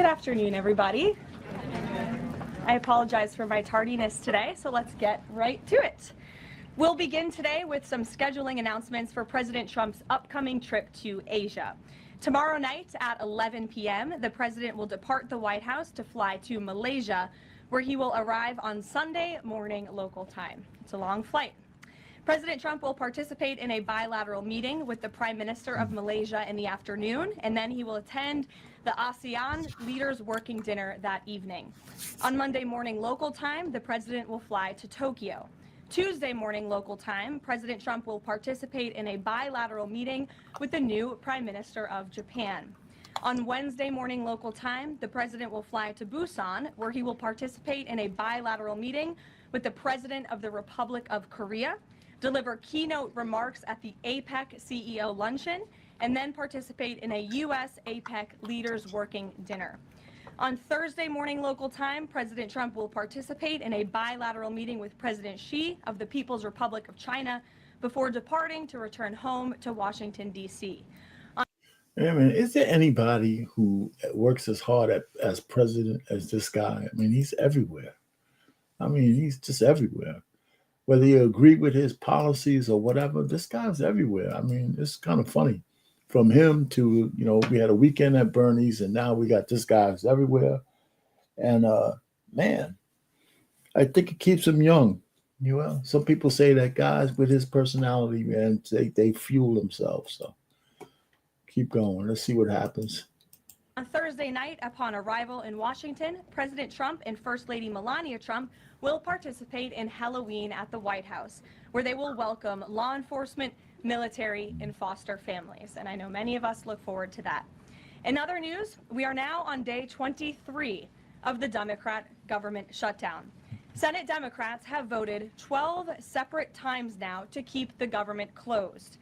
afternoon, everybody. I apologize for my tardiness today, so let's get right to it. We'll begin today with some scheduling announcements for President Trump's upcoming trip to Asia. Tomorrow night at 11 p.m., the president will depart the White House to fly to Malaysia, where he will arrive on Sunday morning local time. It's a long flight. President Trump will participate in a bilateral meeting with the Prime Minister of Malaysia in the afternoon, and then he will attend the ASEAN Leaders Working Dinner that evening. On Monday morning local time, the president will fly to Tokyo. Tuesday morning local time, President Trump will participate in a bilateral meeting with the new Prime Minister of Japan. On Wednesday morning local time, the president will fly to Busan, where he will participate in a bilateral meeting with the President of the Republic of Korea, deliver keynote remarks at the APEC CEO luncheon, and then participate in a U.S. APEC Leaders Working Dinner. On Thursday morning local time, President Trump will participate in a bilateral meeting with President Xi of the People's Republic of China before departing to return home to Washington, D.C. I mean, is there anybody who works as hard as president as this guy? I mean, he's everywhere. I mean, he's just everywhere. Whether you agree with his policies or whatever, this guy's everywhere. I mean, it's kind of funny. From him to, we had a weekend at Bernie's, and now we got this guy's everywhere. And, man, I think it keeps him young. Some people say that guys with his personality, man, they fuel themselves. So keep going. Let's see what happens. On Thursday night, upon arrival in Washington, President Trump and First Lady Melania Trump will participate in Halloween at the White House, where they will welcome law enforcement, military, and foster families. And I know many of us look forward to that. In other news, we are now on day 23 of the Democrat government shutdown. Senate Democrats have voted 12 separate times now to keep the government closed.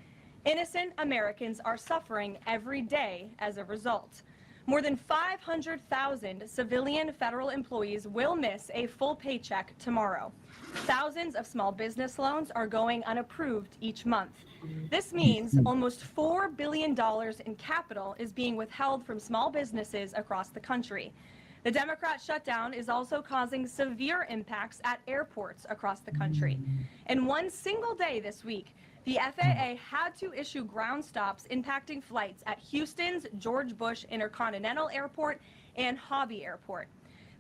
Innocent Americans are suffering every day as a result. More than 500,000 civilian federal employees will miss a full paycheck tomorrow. Thousands of small business loans are going unapproved each month. This means almost $4 billion in capital is being withheld from small businesses across the country. The Democrat shutdown is also causing severe impacts at airports across the country. In one single day this week, the FAA had to issue ground stops impacting flights at Houston's George Bush Intercontinental Airport and Hobby Airport.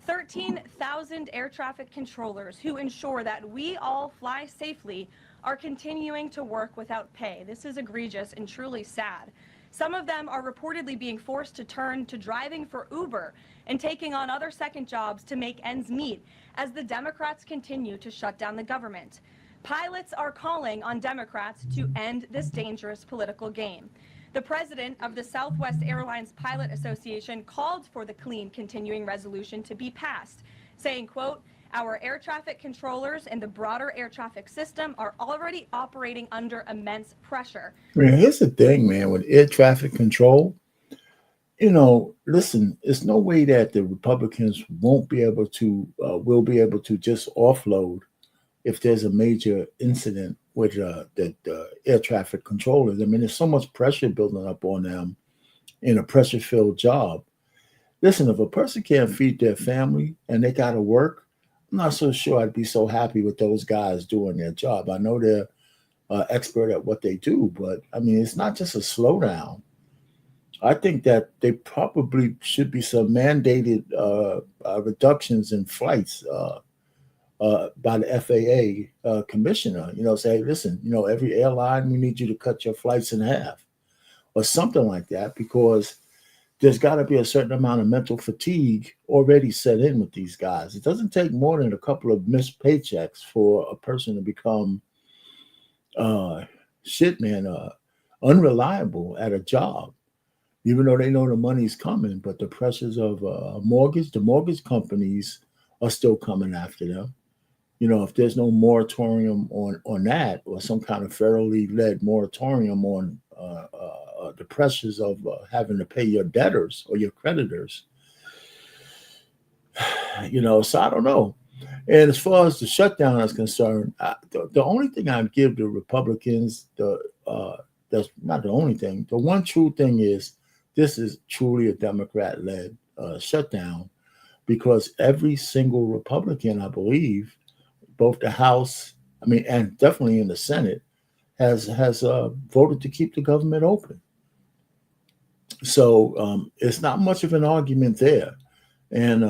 13,000 air traffic controllers who ensure that we all fly safely are continuing to work without pay. This is egregious and truly sad. Some of them are reportedly being forced to turn to driving for Uber and taking on other second jobs to make ends meet as the Democrats continue to shut down the government. Pilots are calling on Democrats to end this dangerous political game. The president of the Southwest Airlines Pilot Association called for the clean continuing resolution to be passed, saying, quote, "Our air traffic controllers and the broader air traffic system are already operating under immense pressure." Man, here's the thing, man, with air traffic control. Listen, it's no way that the Republicans will be able to just offload if there's a major incident with the air traffic controllers. I mean, there's so much pressure building up on them in a pressure-filled job. Listen, if a person can't feed their family and they got to work, I'm not so sure I'd be so happy with those guys doing their job. I know they're expert at what they do, but, I mean, it's not just a slowdown. I think that they probably should be some mandated reductions in flights by the FAA commissioner, say, listen, every airline, we need you to cut your flights in half or something like that, because there's got to be a certain amount of mental fatigue already set in with these guys. It doesn't take more than a couple of missed paychecks for a person to become unreliable at a job, even though they know the money's coming, but the pressures of the mortgage companies are still coming after them. If there's no moratorium on that, or some kind of federally led moratorium on the pressures of having to pay your debtors or your creditors, so I don't know. And as far as the shutdown is concerned, the only thing I'd give the Republicans, that's not the only thing. The one true thing is this is truly a Democrat-led shutdown because every single Republican, I believe, both the House, I mean, and definitely in the Senate, has voted to keep the government open. So it's not much of an argument there. And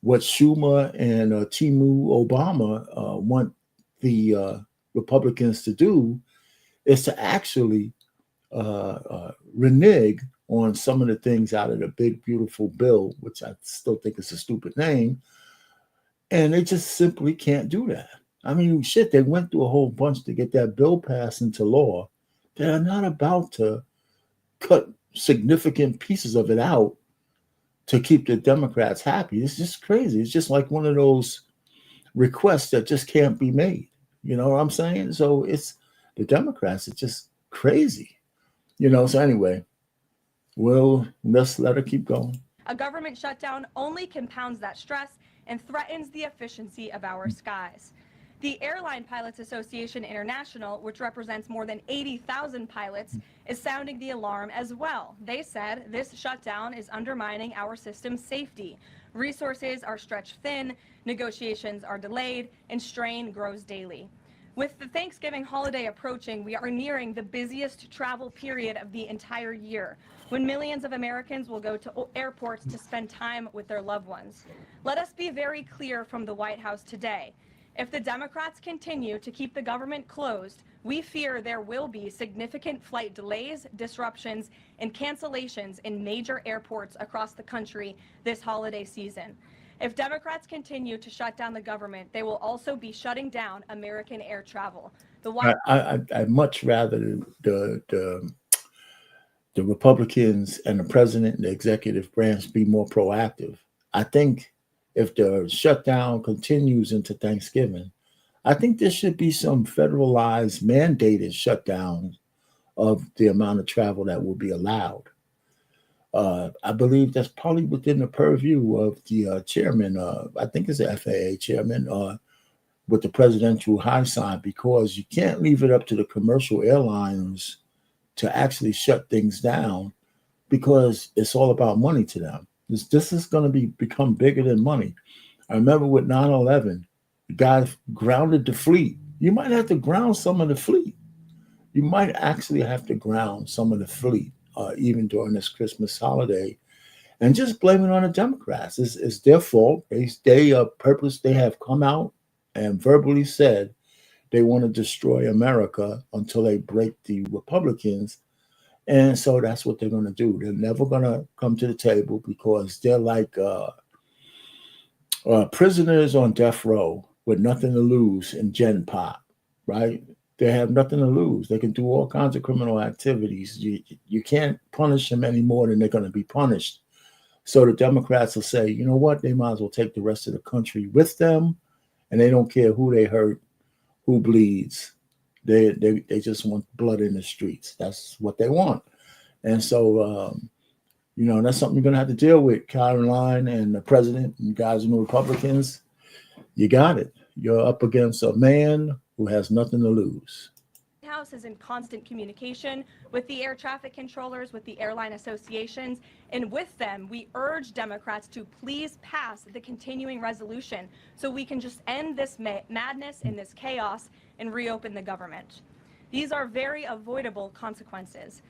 what Schumer and Timu Obama want the Republicans to do is to actually renege on some of the things out of the big, beautiful bill, which I still think is a stupid name. And they just simply can't do that. I mean, shit, they went through a whole bunch to get that bill passed into law. They're not about to cut significant pieces of it out to keep the Democrats happy. It's just crazy. It's just like one of those requests that just can't be made. You know what I'm saying? So it's the Democrats. It's just crazy. So anyway, let's let her keep going. A government shutdown only compounds that stress and threatens the efficiency of our skies. The Airline Pilots Association International, which represents more than 80,000 pilots, is sounding the alarm as well. They said this shutdown is undermining our system's safety. Resources are stretched thin, negotiations are delayed, and strain grows daily. With the Thanksgiving holiday approaching, we are nearing the busiest travel period of the entire year, when millions of Americans will go to airports to spend time with their loved ones. Let us be very clear from the White House today. If the Democrats continue to keep the government closed, we fear there will be significant flight delays, disruptions, and cancellations in major airports across the country this holiday season. If Democrats continue to shut down the government, they will also be shutting down American air travel. I'd much rather the Republicans and the president and the executive branch be more proactive. I think if the shutdown continues into Thanksgiving, I think there should be some federalized mandated shutdowns of the amount of travel that will be allowed. I believe that's probably within the purview of the chairman, I think it's the FAA chairman, with the presidential high sign, because you can't leave it up to the commercial airlines to actually shut things down because it's all about money to them. This is going to become bigger than money. I remember with 9/11, the guy grounded the fleet. You might have to ground some of the fleet. You might actually have to ground some of the fleet, even during this Christmas holiday, and just blame it on the Democrats. It's their fault. They have come out and verbally said they want to destroy America until they break the Republicans. And so that's what they're going to do. They're never going to come to the table because they're like prisoners on death row with nothing to lose in Gen Pop, right? They have nothing to lose. They can do all kinds of criminal activities. You can't punish them any more than they're going to be punished. So the Democrats will say, you know what? They might as well take the rest of the country with them, and they don't care who they hurt, who bleeds. They just want blood in the streets. That's what they want. And so, that's something you're going to have to deal with, Karoline and the president and guys in the Republicans. You got it. You're up against a man who has nothing to lose. The House is in constant communication with the air traffic controllers, with the airline associations, and with them, we urge Democrats to please pass the continuing resolution so we can just end this madness and this chaos and reopen the government. These are very avoidable consequences.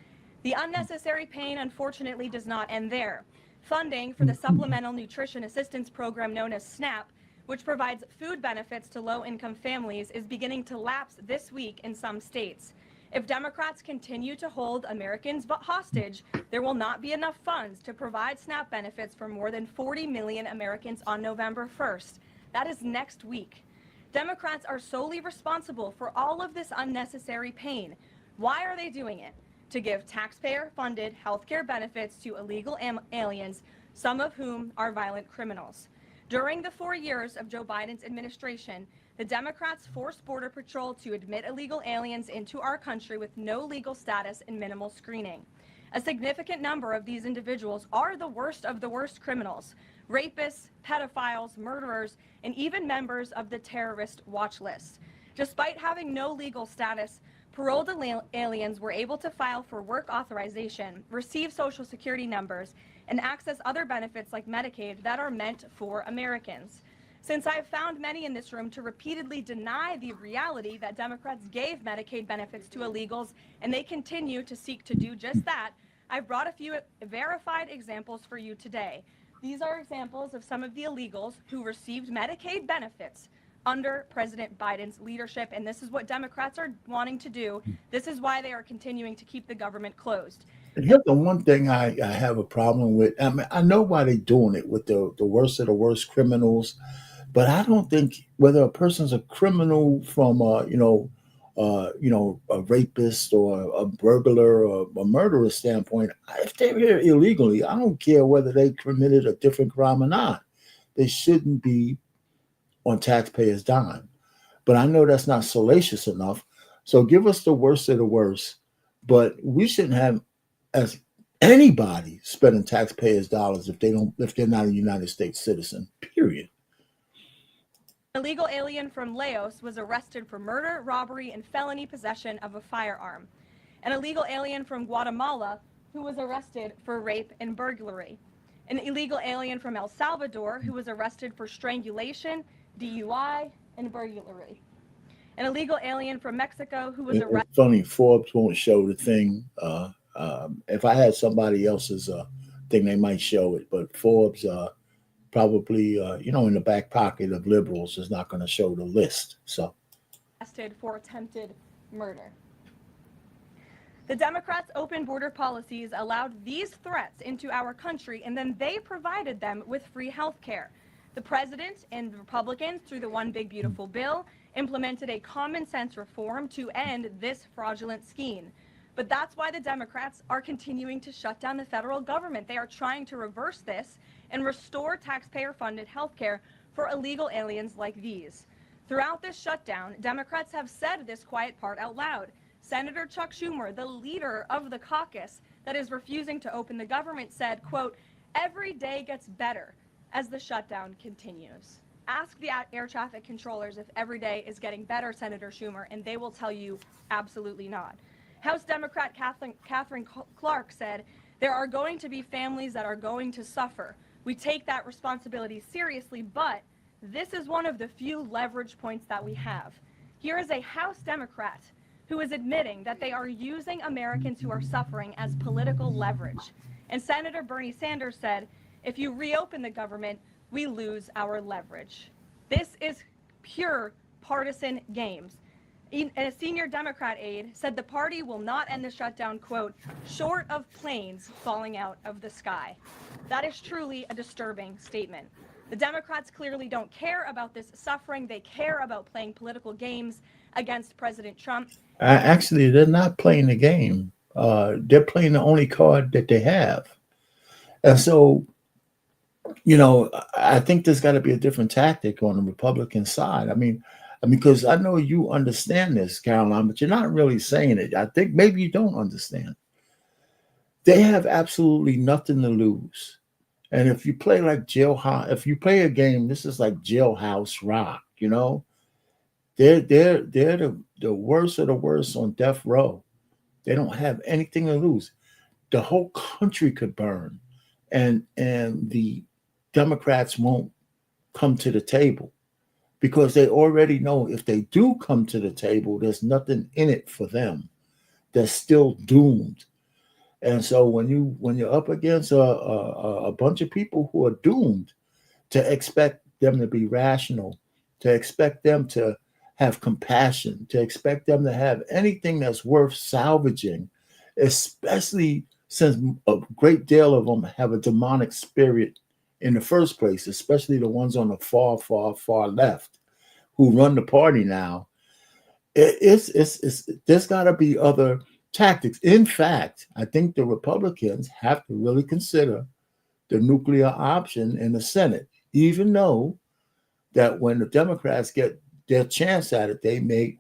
The unnecessary pain, unfortunately, does not end there. Funding for the Supplemental Nutrition Assistance Program known as SNAP, which provides food benefits to low-income families, is beginning to lapse this week in some states. If Democrats continue to hold Americans hostage, there will not be enough funds to provide SNAP benefits for more than 40 million Americans on November 1st. That is next week. Democrats are solely responsible for all of this unnecessary pain. Why are they doing it? To give taxpayer-funded health care benefits to illegal aliens, some of whom are violent criminals. During the 4 years of Joe Biden's administration, the Democrats forced Border Patrol to admit illegal aliens into our country with no legal status and minimal screening. A significant number of these individuals are the worst of the worst criminals: rapists, pedophiles, murderers, and even members of the terrorist watch list. Despite having no legal status, paroled aliens were able to file for work authorization, receive Social Security numbers, and access other benefits like Medicaid that are meant for Americans. Since I've found many in this room to repeatedly deny the reality that Democrats gave Medicaid benefits to illegals and they continue to seek to do just that, I've brought a few verified examples for you today. These are examples of some of the illegals who received Medicaid benefits under President Biden's leadership, and this is what Democrats are wanting to do. This is why they are continuing to keep the government closed. And here's the one thing I have a problem with. I mean, I know why they're doing it with the worst of the worst criminals, but I don't think whether a person's a criminal from a rapist or a burglar or a murderer standpoint, if they're here illegally, I don't care whether they committed a different crime or not. They shouldn't be on taxpayers' dime. But I know that's not salacious enough. So give us the worst of the worst. But we shouldn't have as anybody spending taxpayers' dollars if they're not a United States citizen. Period. An illegal alien from Laos was arrested for murder, robbery, and felony possession of a firearm. An illegal alien from Guatemala who was arrested for rape and burglary. An illegal alien from El Salvador who was arrested for strangulation, DUI, and burglary. An illegal alien from Mexico who was arrested. It's funny, Forbes won't show the thing. If I had somebody else's thing, they might show it. But Forbes, probably, in the back pocket of liberals, is not going to show the list. So, arrested for attempted murder. The Democrats' open border policies allowed these threats into our country, and then they provided them with free health care. The president and the Republicans, through the One Big Beautiful Bill, implemented a common sense reform to end this fraudulent scheme. But that's why the Democrats are continuing to shut down the federal government. They are trying to reverse this and restore taxpayer-funded health care for illegal aliens like these. Throughout this shutdown, Democrats have said this quiet part out loud. Senator Chuck Schumer, the leader of the caucus that is refusing to open the government, said, quote, "Every day gets better as the shutdown continues." Ask the air traffic controllers if every day is getting better, Senator Schumer, and they will tell you absolutely not. House Democrat Catherine Clark said, "There are going to be families that are going to suffer. We take that responsibility seriously, but this is one of the few leverage points that we have." Here is a House Democrat who is admitting that they are using Americans who are suffering as political leverage. And Senator Bernie Sanders said, "If you reopen the government, we lose our leverage." This is pure partisan games. A senior Democrat aide said the party will not end the shutdown, quote, "short of planes falling out of the sky." That is truly a disturbing statement. The Democrats clearly don't care about this suffering. They care about playing political games against President Trump. Actually, they're not playing the game. They're playing the only card that they have. And so, I think there's got to be a different tactic on the Republican side. I mean, because I know you understand this, Karoline, but you're not really saying it. I think maybe you don't understand. They have absolutely nothing to lose. And if you play like if you play a game, this is like Jailhouse Rock, They're the worst of the worst on death row. They don't have anything to lose. The whole country could burn, and the Democrats won't come to the table because they already know if they do come to the table, there's nothing in it for them. They're still doomed. And so when you're up against a bunch of people who are doomed, to expect them to be rational, to expect them to have compassion, to expect them to have anything that's worth salvaging, especially since a great deal of them have a demonic spirit in the first place, especially the ones on the far, far, far left who run the party now. There's got to be other tactics. In fact, I think the Republicans have to really consider the nuclear option in the Senate, even though that when the Democrats get their chance at it, they may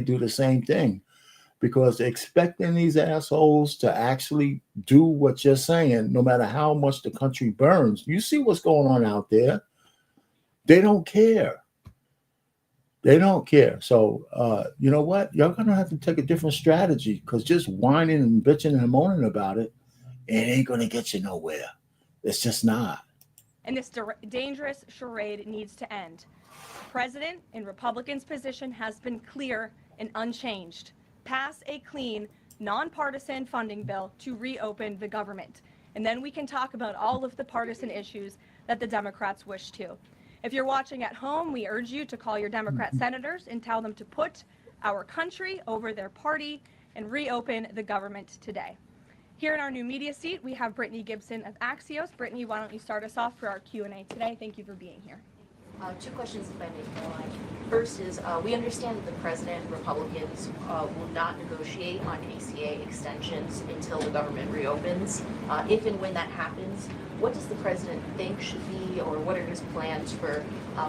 do the same thing, because expecting these assholes to actually do what you're saying, no matter how much the country burns. You see what's going on out there. They don't care. They don't care. So, you know what? Y'all gonna have to take a different strategy because just whining and bitching and moaning about it, it ain't gonna get you nowhere. It's just not. And this dangerous charade needs to end. The president, in Republicans' position, has been clear and unchanged. Pass a clean, nonpartisan funding bill to reopen the government. And then we can talk about all of the partisan issues that the Democrats wish to. If you're watching at home, we urge you to call your Democrat senators and tell them to put our country over their party and reopen the government today. Here in our new media seat, we have Brittany Gibson of Axios. Brittany, why don't you start us off for our Q&A today? Thank you for being here. Two questions, if I may, Karoline. First is, we understand that the president and Republicans will not negotiate on ACA extensions until the government reopens. If and when that happens, what does the president think should be, or what are his plans for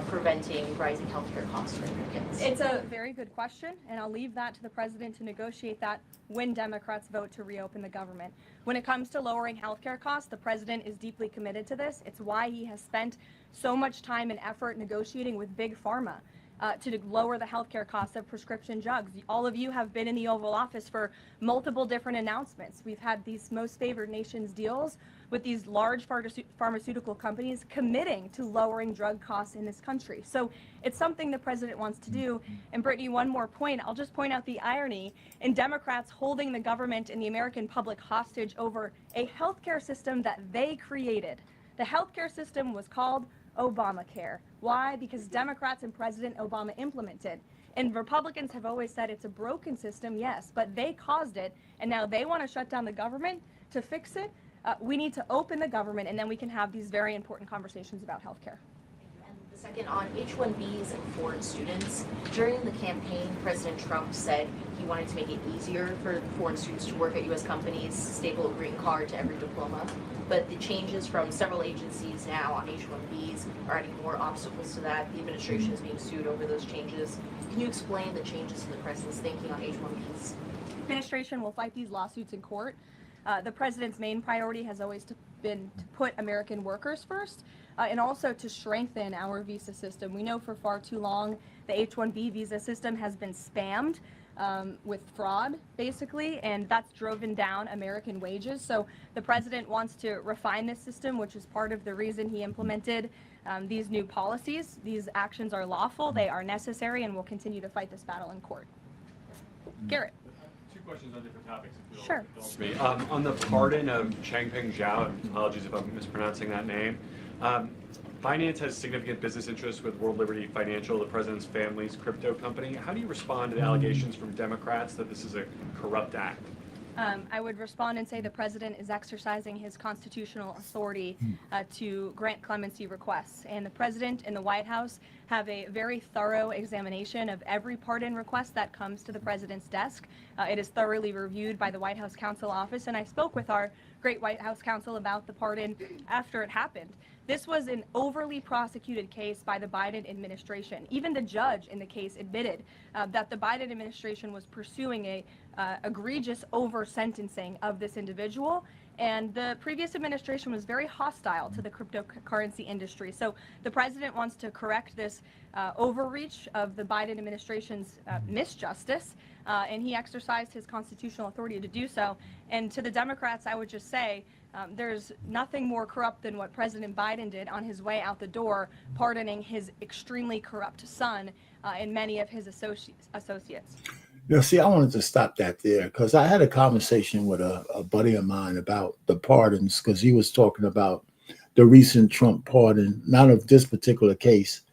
preventing rising healthcare costs for Americans? It's a very good question, and I'll leave that to the president to negotiate that when Democrats vote to reopen the government. When it comes to lowering healthcare costs, the president is deeply committed to this. It's why he has spent so much time and effort negotiating with Big Pharma to lower the healthcare costs of prescription drugs. All of you have been in the Oval Office for multiple different announcements. We've had these most favored nations deals with these large pharmaceutical companies committing to lowering drug costs in this country. So it's something the president wants to do. And Brittany, one more point. I'll just point out the irony in Democrats holding the government and the American public hostage over a healthcare system that they created. The healthcare system was called Obamacare. Why? Because Democrats and President Obama implemented. And Republicans have always said it's a broken system, yes, but they caused it, and now they want to shut down the government to fix it. We need to open the government, and then we can have these very important conversations about healthcare. And the second, on H-1Bs and foreign students, during the campaign, President Trump said he wanted to make it easier for foreign students to work at U.S. companies, staple a green card to every diploma. But the changes from several agencies now on H-1Bs are adding more obstacles to that. The administration is being sued over those changes. Can you explain the changes in the president's thinking on H-1Bs? The administration will fight these lawsuits in court. The president's main priority has always been to put American workers first and also to strengthen our visa system. We know for far too long the H-1B visa system has been spammed with fraud, basically, and that's driven down American wages. So the president wants to refine this system, which is part of the reason he implemented these new policies. These actions are lawful, they are necessary, and we'll continue to fight this battle in court. Garrett. Questions on different topics, if you'll Sure. indulge me. On the pardon of Changpeng Zhao, apologies if I'm mispronouncing that name, Binance has significant business interests with World Liberty Financial, the president's family's crypto company. How do you respond to the allegations from Democrats that this is a corrupt act? I would respond and say the president is exercising his constitutional authority to grant clemency requests. And the president and the White House have a very thorough examination of every pardon request that comes to the president's desk. It is thoroughly reviewed by the White House Counsel Office, and I spoke with our great White House counsel about the pardon after it happened. This was an overly prosecuted case by the Biden administration. Even the judge in the case admitted that the Biden administration was pursuing a egregious over-sentencing of this individual, and the previous administration was very hostile to the cryptocurrency industry. So the president wants to correct this overreach of the Biden administration's misjustice, and he exercised his constitutional authority to do so. And to the Democrats, I would just say, there's nothing more corrupt than what President Biden did on his way out the door, pardoning his extremely corrupt son and many of his associates. You know, see, I wanted to stop that there because I had a conversation with a buddy of mine about the pardons because he was talking about the recent Trump pardon, not of this particular case,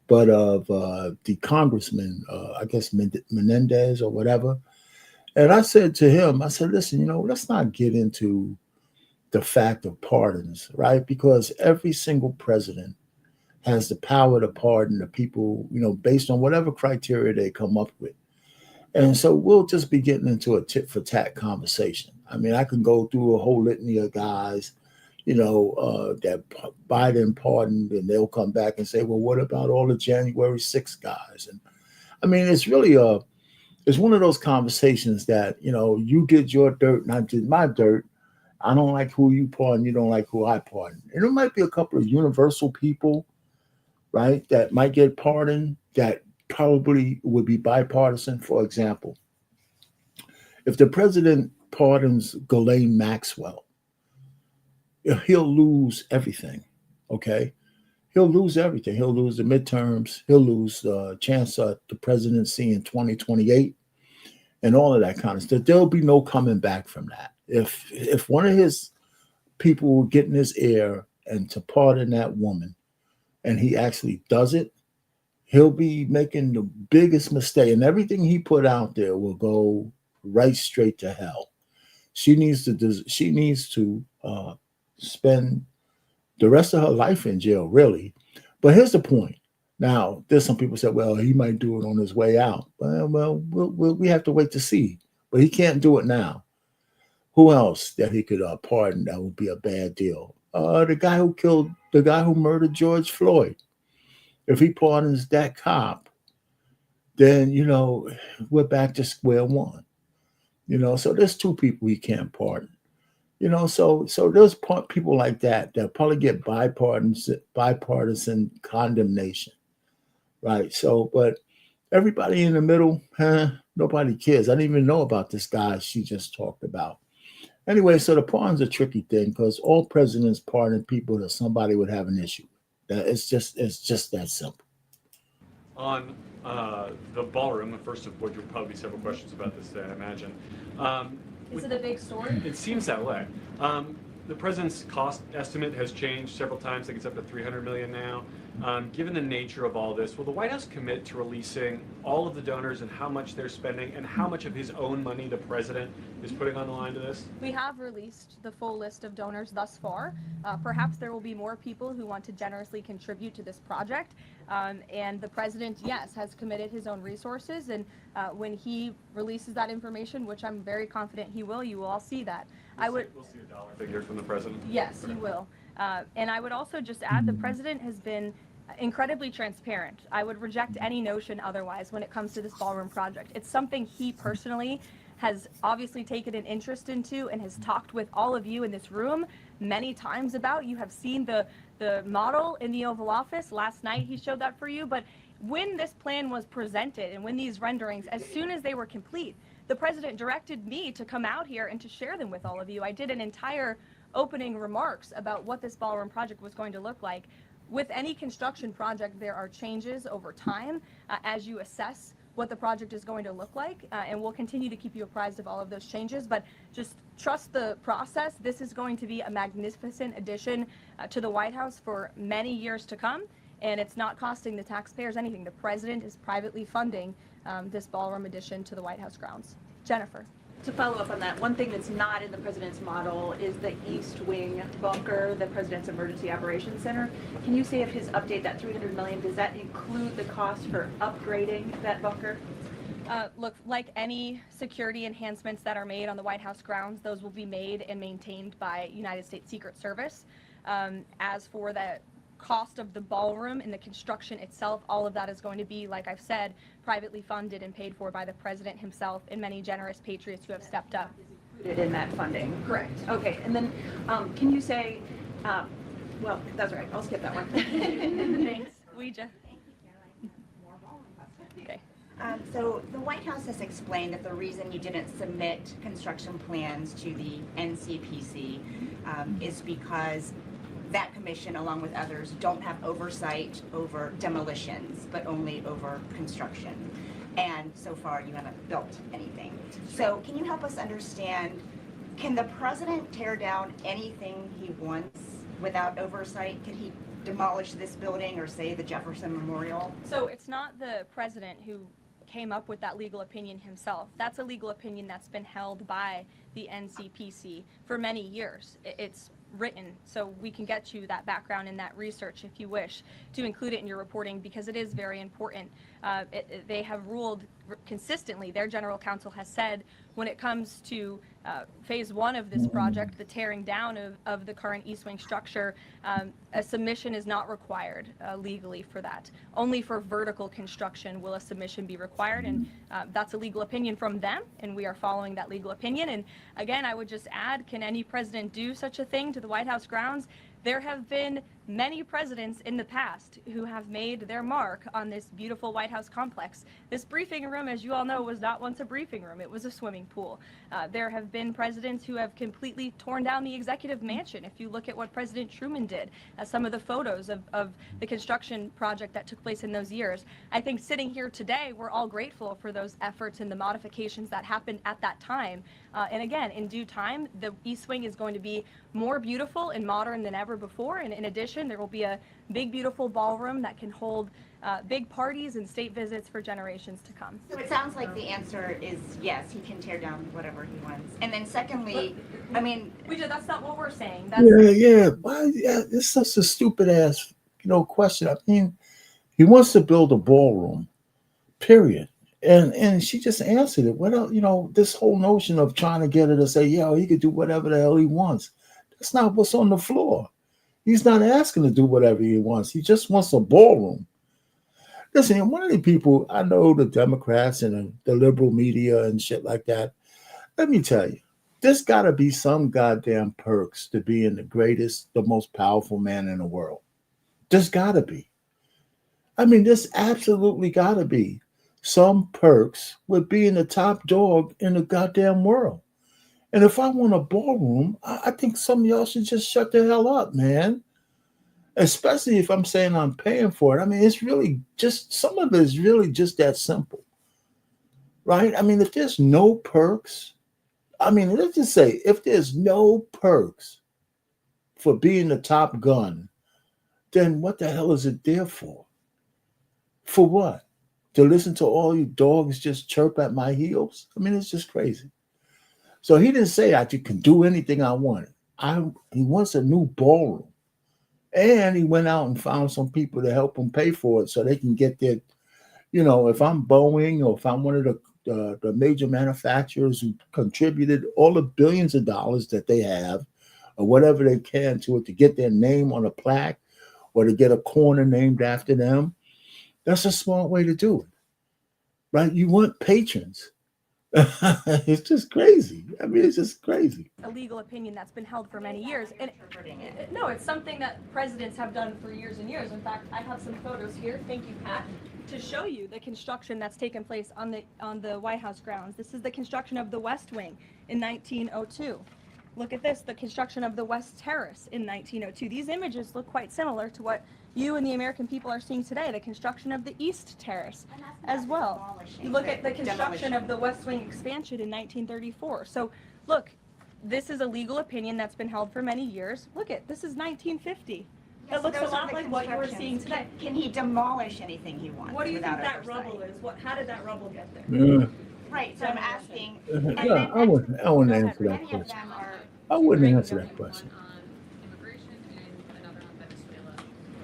but of the congressman, I guess Menendez or whatever. And I said to him, I said, listen, you know, let's not get into the fact of pardons, right? Because every single president has the power to pardon the people, you know, based on whatever criteria they come up with. And so we'll just be getting into a tit for tat conversation. I mean, I can go through a whole litany of guys, you know, that Biden pardoned, and they'll come back and say, well, what about all the January 6th guys? And I mean, it's really it's one of those conversations that, you know, you did your dirt and I did my dirt. I don't like who you pardon, you don't like who I pardon. And there might be a couple of universal people, right, that might get pardoned that probably would be bipartisan. For example, if the president pardons Ghislaine Maxwell, he'll lose everything. Okay, he'll lose everything. He'll lose the midterms. He'll lose the chance at the presidency in 2028, and all of that kind of stuff. There'll be no coming back from that. If one of his people will get in his ear and to pardon that woman, and he actually does it, he'll be making the biggest mistake, and everything he put out there will go right straight to hell. She needs to spend the rest of her life in jail, really. But here's the point. Now, there's some people say, well, he might do it on his way out. Well, we have to wait to see. But he can't do it now. Who else that he could pardon that would be a bad deal? The guy who murdered George Floyd. If he pardons that cop, then, we're back to square one. So there's two people he can't pardon. So there's people like that probably get bipartisan condemnation, right? So, but everybody in the middle, nobody cares. I didn't even know about this guy she just talked about. Anyway, so the pardon's a tricky thing because all presidents pardon people that somebody would have an issue. It's just that simple. On the ballroom, first of which, there will probably be several questions about this today, I imagine. Is it a big story? It seems that way. The president's cost estimate has changed several times. I think it's up to $300 million now. Given the nature of all this, will the White House commit to releasing all of the donors and how much they're spending and how much of his own money the president is putting on the line to this? We have released the full list of donors thus far. Perhaps there will be more people who want to generously contribute to this project. And the president, yes, has committed his own resources. And when he releases that information, which I'm very confident he will, you will all see that. We'll see a dollar figure from the president? Yes, he will. And I would also just add the president has been incredibly transparent. I would reject any notion otherwise when it comes to this ballroom project. It's something he personally has obviously taken an interest into and has talked with all of you in this room many times about. You have seen the model in the Oval Office. Last night he showed that for you. But when this plan was presented and when these renderings, as soon as they were complete, the president directed me to come out here and to share them with all of you. I did an entire opening remarks about what this ballroom project was going to look like. With any construction project, there are changes over time as you assess what the project is going to look like, and we'll continue to keep you apprised of all of those changes, but just trust the process. This is going to be a magnificent addition to the White House for many years to come, and it's not costing the taxpayers anything. The president is privately funding this ballroom addition to the White House grounds. Jennifer. To follow up on that, one thing that's not in the president's model is the East Wing bunker, the President's Emergency Operations Center. Can you say if his update, that $300 million, does that include the cost for upgrading that bunker? Look, like any security enhancements that are made on the White House grounds, those will be made and maintained by United States Secret Service. As for the cost of the ballroom and the construction itself, all of that is going to be, like I've said, privately funded and paid for by the president himself and many generous patriots who have stepped up. Included in that funding? Correct. Okay, and then can you say, well, that's all right, I'll skip that one. Thanks. Okay. So the White House has explained that the reason you didn't submit construction plans to the NCPC is because that commission, along with others, don't have oversight over demolitions, but only over construction. And so far, you haven't built anything. So can you help us understand, can the president tear down anything he wants without oversight? Can he demolish this building or, say, the Jefferson Memorial? So it's not the president who came up with that legal opinion himself. That's a legal opinion that's been held by the NCPC for many years. It's written, so we can get you that background and that research if you wish to include it in your reporting, because it is very important. They have ruled consistently, their general counsel has said, when it comes to phase one of this project, the tearing down of the current East Wing structure, a submission is not required legally for that. Only for vertical construction will a submission be required, and that's a legal opinion from them, and we are following that legal opinion. And again, I would just add, can any president do such a thing to the White House grounds? There have been many presidents in the past who have made their mark on this beautiful White House complex. This briefing room, as you all know, was not once a briefing room. It was a swimming pool. There have been presidents who have completely torn down the executive mansion. If you look at what President Truman did, some of the photos of the construction project that took place in those years, I think sitting here today, we're all grateful for those efforts and the modifications that happened at that time. And again, in due time, the East Wing is going to be more beautiful and modern than ever before. And in addition, there will be a big, beautiful ballroom that can hold big parties and state visits for generations to come. So it sounds like the answer is yes, he can tear down whatever he wants. And then secondly, I mean, That's not what we're saying. That's Yeah. Why? Yeah, it's such a stupid ass, question. I mean, he wants to build a ballroom, period. And she just answered it. What else? This whole notion of trying to get her to say, yeah, he could do whatever the hell he wants. That's not what's on the floor. He's not asking to do whatever he wants. He just wants a ballroom. Listen, one of the people, I know the Democrats and the liberal media and shit like that. Let me tell you, there's got to be some goddamn perks to being the greatest, the most powerful man in the world. There's got to be. I mean, there's absolutely got to be some perks with being the top dog in the goddamn world. And if I want a ballroom, I think some of y'all should just shut the hell up, man. Especially if I'm saying I'm paying for it. I mean, it's really just, some of it is really just that simple, right? I mean, if there's no perks, let's just say, if there's no perks for being the top gun, then what the hell is it there for? For what? To listen to all you dogs just chirp at my heels? I mean, it's just crazy. So he didn't say I can do anything I want. He wants a new ballroom. And he went out and found some people to help him pay for it so they can get their, if I'm Boeing or if I'm one of the major manufacturers who contributed all the billions of dollars that they have or whatever they can to it to get their name on a plaque or to get a corner named after them, that's a smart way to do it, right? You want patrons. It's just crazy. I mean, it's just crazy. a legal opinion that's been held for many years. And no, it's something that presidents have done for years and years. In fact, I have some photos here. Thank you, Pat, to show you the construction that's taken place on the White House grounds. This is the construction of the West Wing in 1902. Look at this, the construction of the West Terrace in 1902. These images look quite similar to what you and the American people are seeing today, the construction of the East Terrace as well. You look at the construction of the West Wing expansion in 1934. So look, this is a legal opinion that's been held for many years. Look at, this is 1950. That looks a lot like what you were seeing today. Can he demolish anything he wants? What do you think that oversight? rubble is? How did that rubble get there? Yeah. Right, so I'm asking. Yeah, I wouldn't answer that Many of question. them are. I wouldn't answer that question. Immigration and another on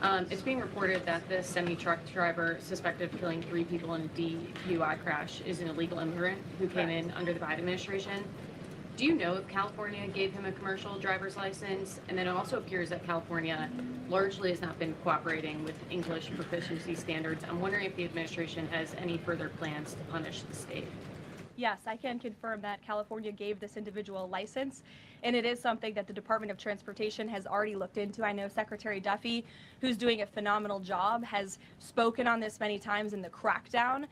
Venezuela. It's being reported that this semi-truck driver suspected of killing 3 people in a DUI crash is an illegal immigrant who came in under the Biden administration. Do you know if California gave him a commercial driver's license? And then it also appears that California largely has not been cooperating with English proficiency standards. I'm wondering if the administration has any further plans to punish the state. Yes, I can confirm that California gave this individual a license, and it is something that the Department of Transportation has already looked into. I know Secretary Duffy, who's doing a phenomenal job, has spoken on this many times in the crackdown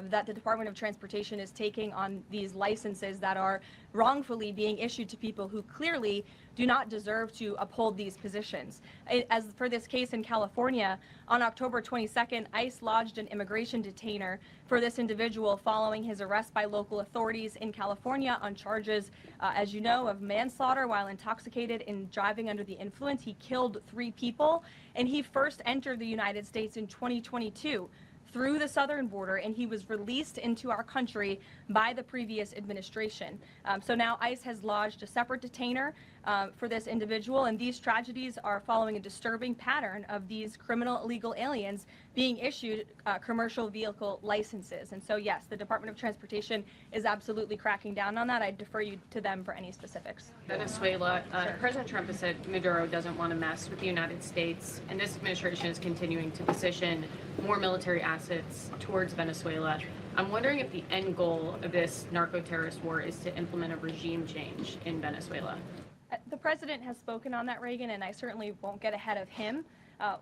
that the Department of Transportation is taking on these licenses that are wrongfully being issued to people who clearly do not deserve to uphold these positions. As for this case in California, on October 22nd, ICE lodged an immigration detainer for this individual following his arrest by local authorities in California on charges, as you know, of manslaughter while intoxicated and driving under the influence. He killed 3 people, and he first entered the United States in 2022 through the southern border, and he was released into our country by the previous administration. So now ICE has lodged a separate detainer for this individual, and these tragedies are following a disturbing pattern of these criminal illegal aliens being issued commercial vehicle licenses. And so yes, the Department of Transportation is absolutely cracking down on that. I defer you to them for any specifics. Venezuela, President Trump has said Maduro doesn't want to mess with the United States, and this administration is continuing to position more military assets towards Venezuela. I'm wondering if the end goal of this narco-terrorist war is to implement a regime change in Venezuela. The president has spoken on that, Reagan, and I certainly won't get ahead of him.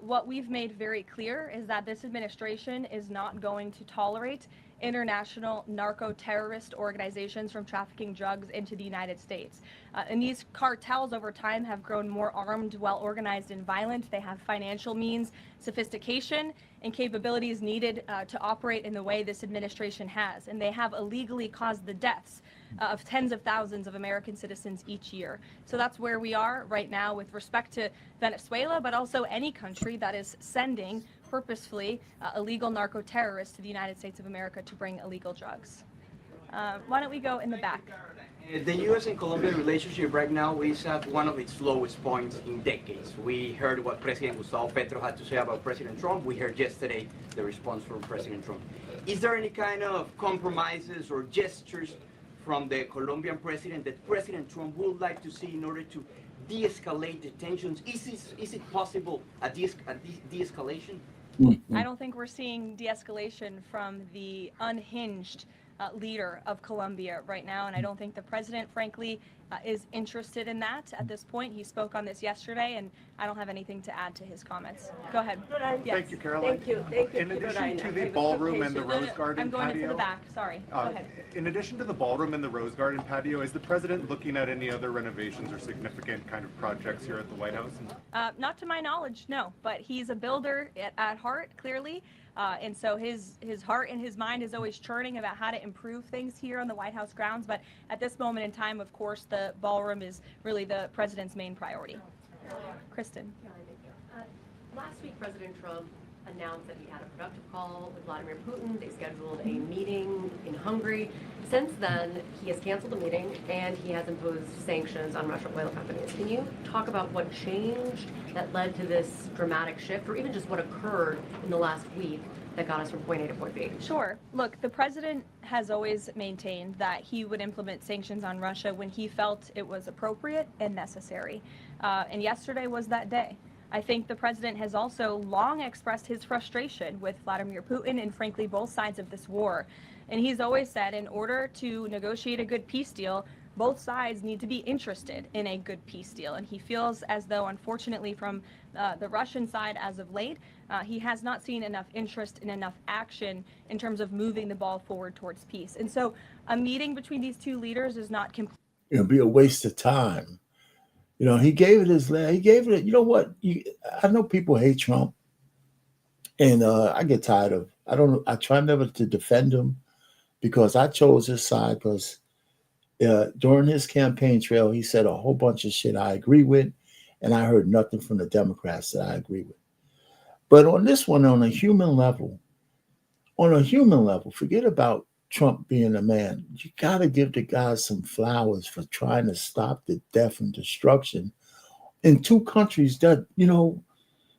What we've made very clear is that this administration is not going to tolerate international narco-terrorist organizations from trafficking drugs into the United States. And these cartels over time have grown more armed, well-organized, and violent. They have financial means, sophistication, and capabilities needed to operate in the way this administration has. And they have illegally caused the deaths of tens of thousands of American citizens each year. So that's where we are right now with respect to Venezuela, but also any country that is sending purposefully illegal narco-terrorists to the United States of America to bring illegal drugs. Why don't we go in the back? The U.S. and Colombia relationship right now is at one of its lowest points in decades. We heard what President Gustavo Petro had to say about President Trump. We heard yesterday the response from President Trump. Is there any kind of compromises or gestures from the Colombian president that President Trump would like to see in order to de-escalate the tensions? Is it possible a de-escalation? I don't think we're seeing de-escalation from the unhinged leader of Colombia right now, and I don't think the president, frankly, is interested in that at this point. He spoke on this yesterday, and I don't have anything to add to his comments. Go ahead. Yes. Thank you, Caroline. Thank you. In addition to the ballroom and the Rose Garden I'm going patio, into the back. Sorry. Go ahead. in addition to the ballroom and the Rose Garden patio, is the president looking at any other renovations or significant kind of projects here at the White House? Not to my knowledge, no. But he's a builder at heart, clearly. And so his heart and his mind is always churning about how to improve things here on the White House grounds. But at this moment in time, of course, the ballroom is really the president's main priority. Kristen. Last week, President Trump announced that he had a productive call with Vladimir Putin. They scheduled a meeting in Hungary. Since then, he has canceled the meeting and he has imposed sanctions on Russian oil companies. Can you talk about what changed that led to this dramatic shift, or even just what occurred in the last week that got us from point A to point B? Sure. Look, the president has always maintained that he would implement sanctions on Russia when he felt it was appropriate and necessary. And yesterday was that day. I think the president has also long expressed his frustration with Vladimir Putin and, frankly, both sides of this war. And he's always said in order to negotiate a good peace deal, both sides need to be interested in a good peace deal. And he feels as though, unfortunately, from the Russian side as of late, he has not seen enough interest and enough action in terms of moving the ball forward towards peace. And so a meeting between these two leaders is not complete. It'll be a waste of time. You know, he gave it, you know what? I know people hate Trump, and I get tired of, I try never to defend him because I chose his side because during his campaign trail, he said a whole bunch of shit I agree with, and I heard nothing from the Democrats that I agree with. But on this one, on a human level, forget about Trump being a man. You got to give the guy some flowers for trying to stop the death and destruction in two countries that, you know,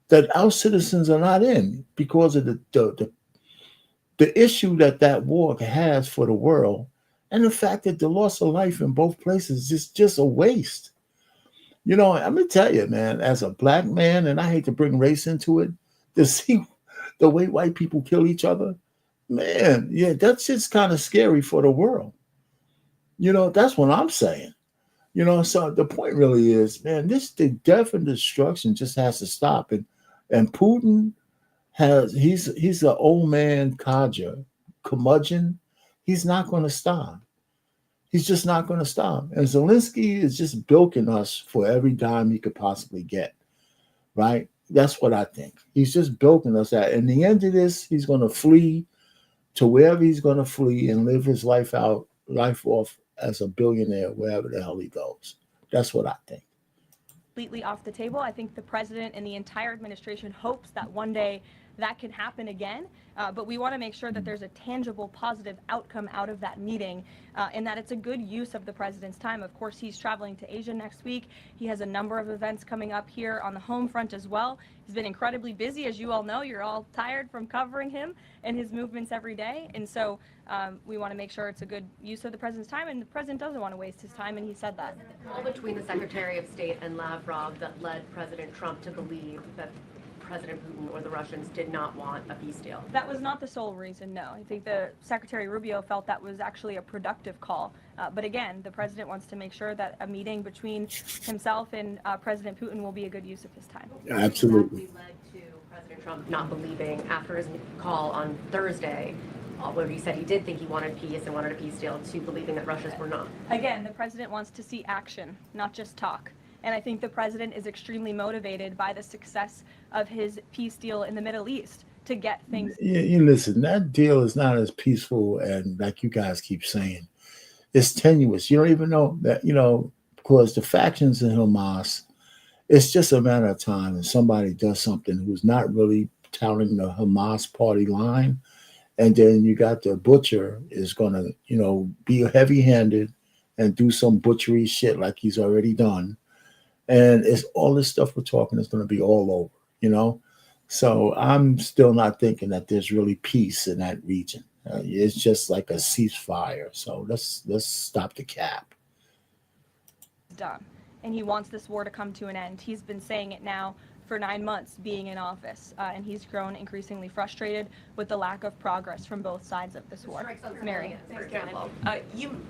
that our citizens are not in because of the issue that war has for the world, and the fact that the loss of life in both places is just a waste. You know, I'm gonna tell you, man, as a black man, and I hate to bring race into it, to see the way white people kill each other, man, yeah, that shit's kind of scary for the world. You know, that's what I'm saying. You know, so the point really is, man, the death and destruction just has to stop. And Putin he's an old man curmudgeon. He's not going to stop. He's just not going to stop. And Zelensky is just bilking us for every dime he could possibly get, right? That's what I think. He's just bilking us out. In the end of this, he's going to flee to wherever he's going to flee and live his life off as a billionaire, wherever the hell he goes. That's what I think. Completely off the table. I think the president and the entire administration hopes that one day that can happen again, but we want to make sure that there's a tangible, positive outcome out of that meeting, and that it's a good use of the president's time. Of course, he's traveling to Asia next week. He has a number of events coming up here on the home front as well. He's been incredibly busy, as you all know. You're all tired from covering him and his movements every day, and so we want to make sure it's a good use of the president's time, and the president doesn't want to waste his time, and he said that. All between the Secretary of State and Lavrov that led President Trump to believe that President Putin or the Russians did not want a peace deal? That was not the sole reason, no. I think the Secretary Rubio felt that was actually a productive call. But again, the president wants to make sure that a meeting between himself and President Putin will be a good use of his time. Absolutely. What exactly led to President Trump not believing after his call on Thursday, where he said he did think he wanted peace and wanted a peace deal, to believing that Russians were not? Again, the president wants to see action, not just talk. And I think the president is extremely motivated by the success of his peace deal in the Middle East to get things. You listen, that deal is not as peaceful and like you guys keep saying. It's tenuous. You don't even know that, because the factions in Hamas, it's just a matter of time and somebody does something who's not really touting the Hamas party line. And then you got the butcher is going to, be heavy-handed and do some butchery shit like he's already done. And it's all this stuff we're talking is going to be all over, So I'm still not thinking that there's really peace in that region. It's just like a ceasefire. So let's stop the cap. Done. And he wants this war to come to an end. He's been saying it now for 9 months being in office, and he's grown increasingly frustrated with the lack of progress from both sides of this war. Mary. For example,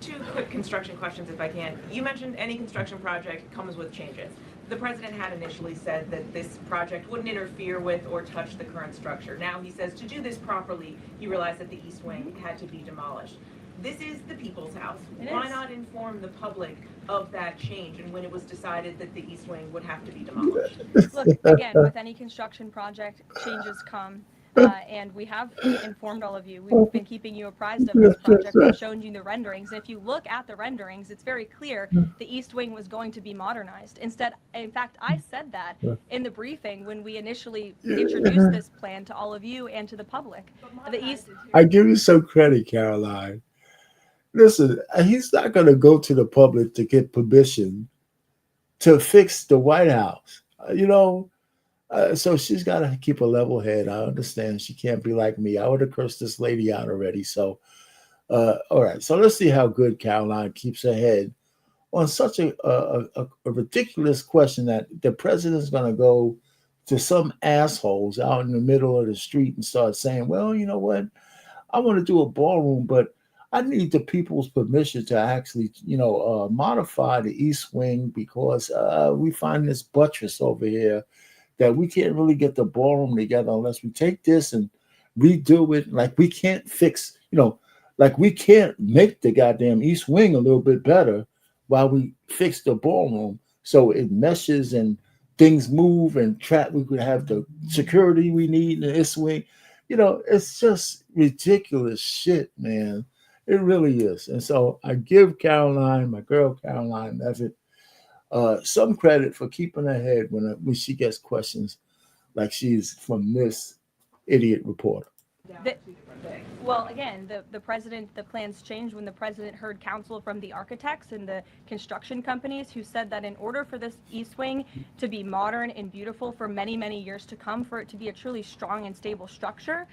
two quick construction questions, if I can. You mentioned any construction project comes with changes. The president had initially said that this project wouldn't interfere with or touch the current structure. Now he says to do this properly, he realized that the East Wing had to be demolished. This is the people's house. Why not inform the public of that change and when it was decided that the East Wing would have to be demolished? Look, again, with any construction project, changes come, and we have informed all of you. We've been keeping you apprised of this project. We've shown you the renderings. And if you look at the renderings, it's very clear the East Wing was going to be modernized. In fact, I said that in the briefing when we initially introduced this plan to all of you and to the public. I give you some credit, Karoline. Listen, he's not going to go to the public to get permission to fix the White House, so she's got to keep a level head. I understand she can't be like me. I would have cursed this lady out already. So, all right. So let's see how good Karoline keeps her head on such a ridiculous question that the president's going to go to some assholes out in the middle of the street and start saying, well, you know what? I want to do a ballroom, but I need the people's permission to actually, modify the East Wing because we find this buttress over here that we can't really get the ballroom together unless we take this and redo it. Like we can't fix, like we can't make the goddamn East Wing a little bit better while we fix the ballroom so it meshes and things move and we could have the security we need in the East Wing. It's just ridiculous shit, man. It really is. And so I give Karoline, my girl Karoline Leavitt, some credit for keeping her head when she gets questions like she's from this idiot reporter. Well, again, the plans changed when the president heard counsel from the architects and the construction companies who said that in order for this East Wing to be modern and beautiful for many, many years to come, for it to be a truly strong and stable structure,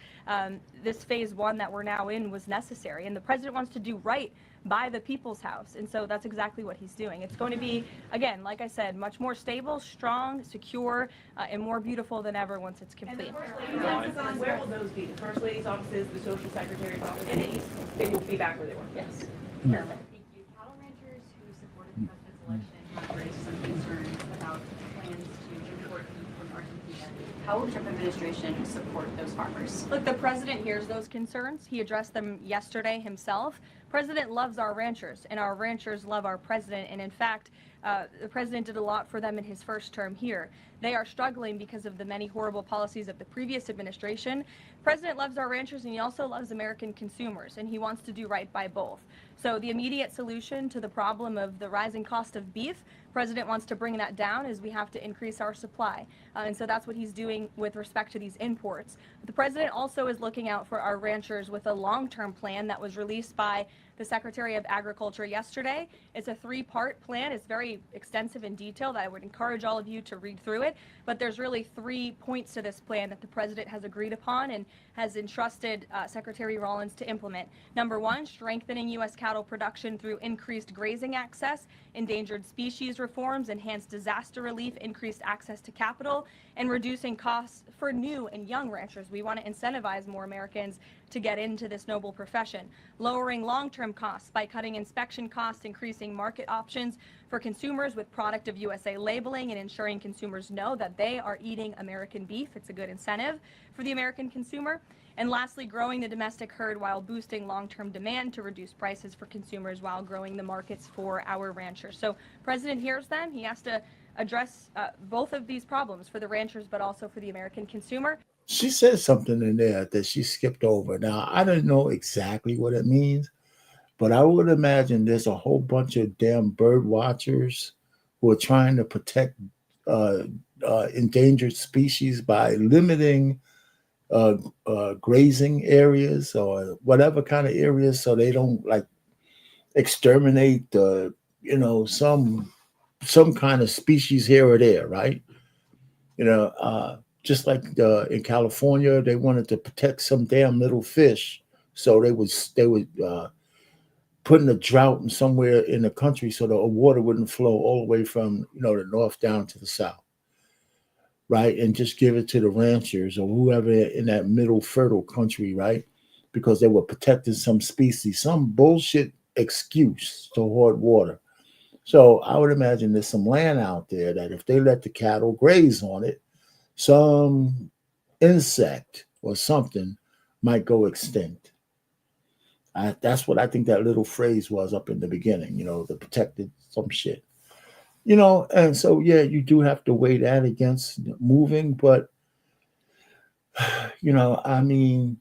this phase one that we're now in was necessary. And the president wants to do right by the people's house. And so that's exactly what he's doing. It's going to be, again, like I said, much more stable, strong, secure, and more beautiful than ever once it's complete. And the First Lady's offices, where will those be? The First Lady's offices, the Social Secretary's office, and they will be back where they were? Yes. Thank you. Cattle ranchers who supported the president's election have raised some concerns about plans to import beef from Argentina. How will the Trump administration support those farmers? Look, the president hears those concerns. He addressed them yesterday himself. President loves our ranchers, and our ranchers love our president. And in fact, the president did a lot for them in his first term here. They are struggling because of the many horrible policies of the previous administration. President loves our ranchers, and he also loves American consumers, and he wants to do right by both. So the immediate solution to the problem of the rising cost of beef, President wants to bring that down as we have to increase our supply. And so that's what he's doing with respect to these imports. The president also is looking out for our ranchers with a long-term plan that was released by the Secretary of Agriculture yesterday. It's a 3-part plan. It's very extensive and detailed. I would encourage all of you to read through it. But there's really 3 points to this plan that the president has agreed upon and has entrusted Secretary Rollins to implement. Number 1, strengthening U.S. cattle production through increased grazing access, endangered species reforms, enhanced disaster relief, increased access to capital, and reducing costs for new and young ranchers. We want to incentivize more Americans to get into this noble profession. Lowering long-term costs by cutting inspection costs, increasing market options for consumers with product of USA labeling, and ensuring consumers know that they are eating American beef. It's a good incentive for the American consumer. And lastly, growing the domestic herd while boosting long-term demand to reduce prices for consumers while growing the markets for our ranchers. So President hears them. He has to address both of these problems for the ranchers, but also for the American consumer. She said something in there that she skipped over. Now, I don't know exactly what it means, but I would imagine there's a whole bunch of damn bird watchers who are trying to protect endangered species by limiting grazing areas or whatever kind of areas, so they don't like exterminate some kind of species here or there, right? Just like in California, they wanted to protect some damn little fish, so they would put in a drought in somewhere in the country so the water wouldn't flow all the way from the north down to the south, right? And just give it to the ranchers or whoever in that middle fertile country, right? Because they were protecting some species, some bullshit excuse to hoard water. So I would imagine there's some land out there that if they let the cattle graze on it, some insect or something might go extinct. That's what I think that little phrase was up in the beginning, the protected some shit. And so, yeah, you do have to weigh that against moving, but, I mean,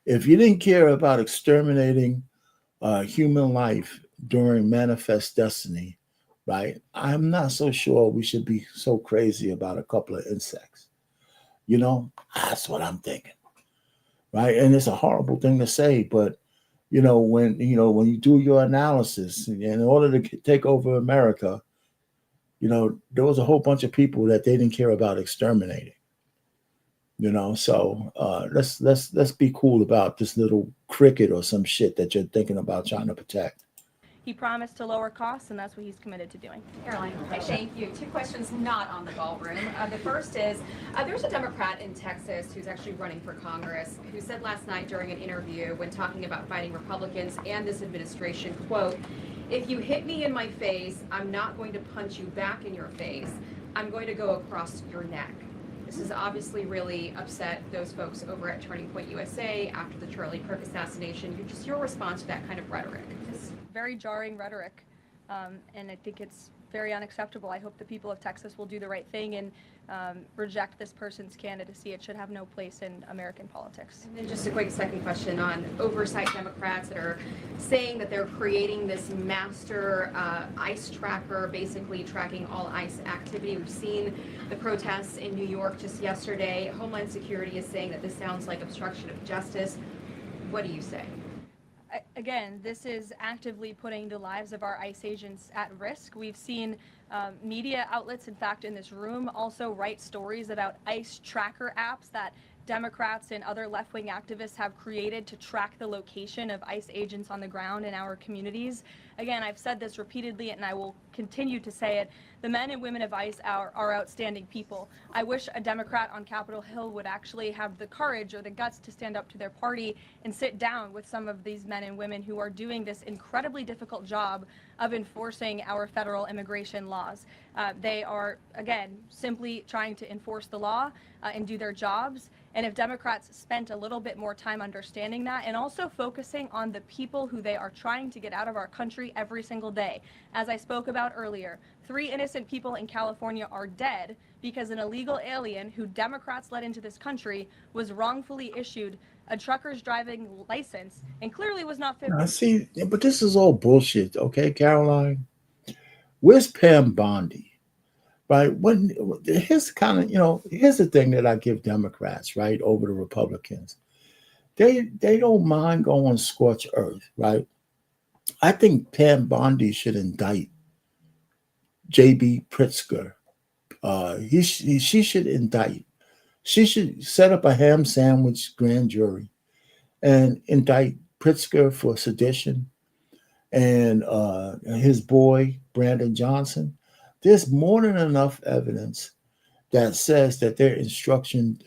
if you didn't care about exterminating human life during Manifest Destiny, right, I'm not so sure we should be so crazy about a couple of insects. That's what I'm thinking, right? And it's a horrible thing to say, but when you do your analysis, in order to take over America, there was a whole bunch of people that they didn't care about exterminating. So let's be cool about this little cricket or some shit that you're thinking about trying to protect. He promised to lower costs, and that's what he's committed to doing. Karoline, hi, thank you. 2 questions not on the ballroom. The first is, there's a Democrat in Texas who's actually running for Congress who said last night during an interview when talking about fighting Republicans and this administration, quote, "If you hit me in my face, I'm not going to punch you back in your face. I'm going to go across your neck." This has obviously really upset those folks over at Turning Point USA after the Charlie Kirk assassination. Just your response to that kind of rhetoric. It's very jarring rhetoric, and I think it's very unacceptable. I hope the people of Texas will do the right thing and reject this person's candidacy. It should have no place in American politics. And then just a quick second question on oversight Democrats that are saying that they're creating this master ICE tracker, basically tracking all ICE activity. We've seen the protests in New York just yesterday. Homeland Security is saying that this sounds like obstruction of justice. What do you say? Again, this is actively putting the lives of our ICE agents at risk. We've seen media outlets, in fact, in this room, also write stories about ICE tracker apps that Democrats and other left-wing activists have created to track the location of ICE agents on the ground in our communities. Again, I've said this repeatedly, and I will continue to say it. The men and women of ICE are outstanding people. I wish a Democrat on Capitol Hill would actually have the courage or the guts to stand up to their party and sit down with some of these men and women who are doing this incredibly difficult job of enforcing our federal immigration laws. They are, again, simply trying to enforce the law and do their jobs. And if Democrats spent a little bit more time understanding that and also focusing on the people who they are trying to get out of our country every single day. As I spoke about earlier, 3 innocent people in California are dead because an illegal alien who Democrats let into this country was wrongfully issued a trucker's driving license and clearly was not fit. I see, but this is all bullshit, okay, Karoline? Where's Pam Bondi? Right? Here's the thing that I give Democrats, right, over the Republicans. they don't mind going scorched earth, right? I think Pam Bondi should indict J.B. Pritzker. She should indict. She should set up a ham sandwich grand jury and indict Pritzker for sedition and his boy Brandon Johnson. There's more than enough evidence that says that their instruction,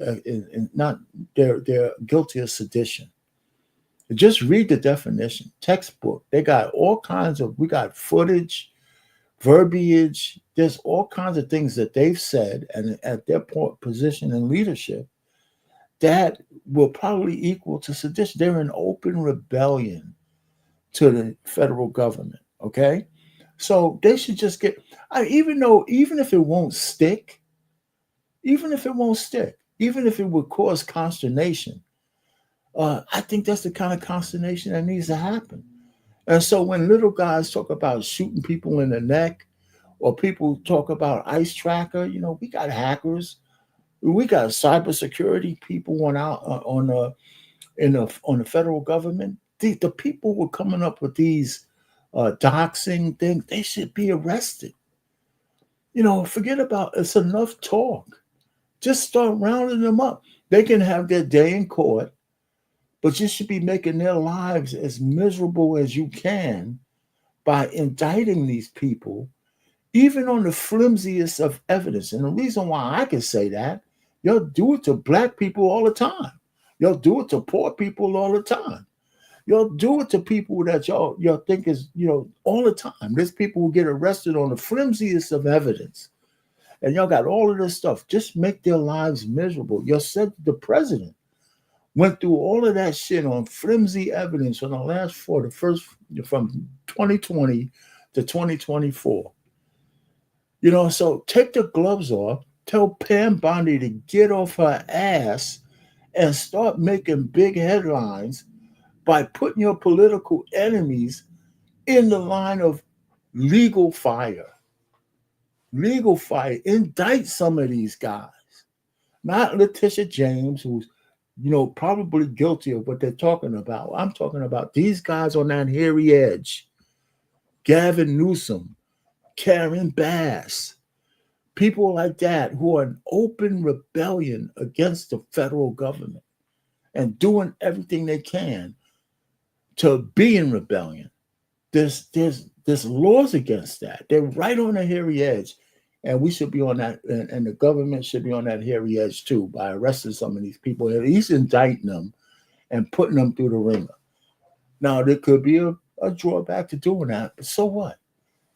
not they're guilty of sedition. Just read the definition, textbook. They got all kinds of. We got footage, verbiage. There's all kinds of things that they've said, and at their position in leadership, that will probably equal to sedition. They're in open rebellion to the federal government. Okay, so they should just get. Even if it won't stick, even if it would cause consternation, I think that's the kind of consternation that needs to happen. And so when little guys talk about shooting people in the neck, or people talk about ICE tracker, we got hackers, we got cybersecurity people on the federal government. The people who are coming up with these doxing things, they should be arrested. Forget about it's enough talk. Just start rounding them up. They can have their day in court, but you should be making their lives as miserable as you can by indicting these people, even on the flimsiest of evidence. And the reason why I can say that, y'all do it to black people all the time. Y'all do it to poor people all the time. Y'all do it to people that y'all think is, all the time. There's people who get arrested on the flimsiest of evidence. And y'all got all of this stuff. Just make their lives miserable. Y'all said the president went through all of that shit on flimsy evidence on the first from 2020 to 2024. So take the gloves off, tell Pam Bondi to get off her ass and start making big headlines by putting your political enemies in the line of legal fire. Legal fire. Indict some of these guys. Not Letitia James, who's probably guilty of what they're talking about. I'm talking about these guys on that hairy edge. Gavin Newsom, Karen Bass, people like that who are in open rebellion against the federal government and doing everything they can to be in rebellion. There's laws against that. They're right on the hairy edge. And we should be on that, and the government should be on that hairy edge too by arresting some of these people, at least indicting them and putting them through the ringer. Now, there could be a drawback to doing that, but so what?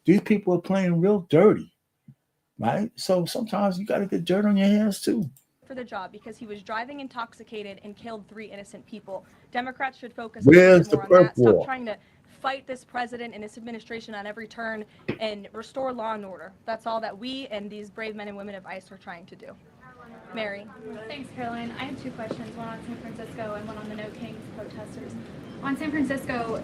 These people are playing real dirty, right? So sometimes you got to get dirt on your hands too. For the job because he was driving intoxicated and killed 3 innocent people. Democrats should focus Where's more the on that. perp war? Stop trying to fight this president and his administration on every turn and restore law and order. That's all that we and these brave men and women of ICE are trying to do. Mary. Thanks, Karoline. I have 2 questions, one on San Francisco and one on the No Kings protesters. On San Francisco,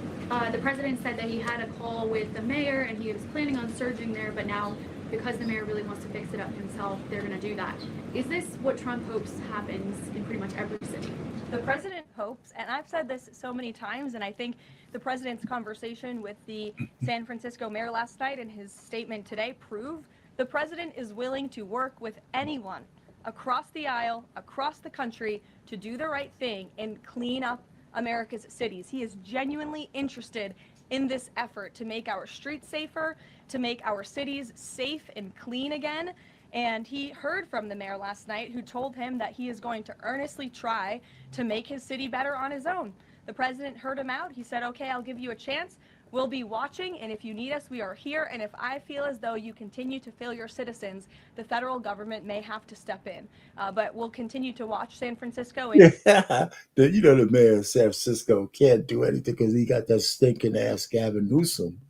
the president said that he had a call with the mayor and he was planning on surging there, but now because the mayor really wants to fix it up himself, they're going to do that. Is this what Trump hopes happens in pretty much every city? The president hopes, and I've said this so many times, and I think the president's conversation with the San Francisco mayor last night and his statement today prove the president is willing to work with anyone across the aisle, across the country, to do the right thing and clean up America's cities. He is genuinely interested in this effort to make our streets safer, to make our cities safe and clean again. And he heard from the mayor last night who told him that he is going to earnestly try to make his city better on his own. The president heard him out. He said, okay, I'll give you a chance. We'll be watching, and if you need us, we are here. And if I feel as though you continue to fail your citizens, the federal government may have to step in. But we'll continue to watch San Francisco. And Yeah, the mayor of San Francisco can't do anything because he got that stinking ass Gavin Newsom